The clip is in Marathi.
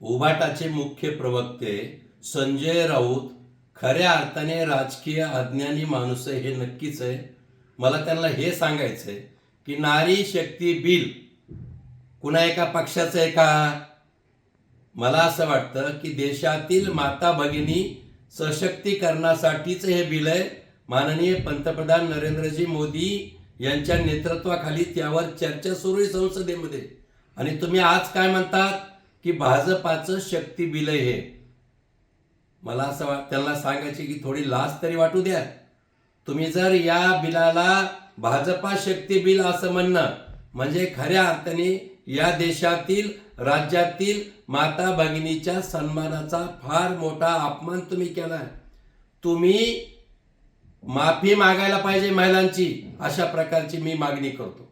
उभाटाचे मुख्य प्रवक्ते संजय राऊत खऱ्या अर्थाने राजकीय अज्ञानी माणूस आहे, हे नक्कीच आहे. मला त्यांना हे सांगायचं आहे की नारी शक्ती बिल कुणा एका पक्षाचं आहे का? मला असं वाटतं की देशातील माता भगिनी सशक्तीकरणासाठीच हे बिल आहे. माननीय पंतप्रधान नरेंद्रजी मोदी यांच्या नेतृत्वाखाली त्यावर चर्चा सुरू आहे संसदेमध्ये. आणि तुम्ही आज काय म्हणतात की भाजपाचं शक्ती बिल आहे हे. मला असं त्यांना सांगायचे की थोडी लाज तरी वाटू द्या. तुम्ही जर या बिलाला भाजपा शक्ती बिल असं म्हणणं म्हणजे खऱ्या अर्थाने या देशातील राज्यातील माता भगिनीच्या सन्मानाचा फार मोठा अपमान तुम्ही केलाय. तुम्ही माफी मागायला पाहिजे महिलांची, अशा प्रकारची मी मागणी करतो.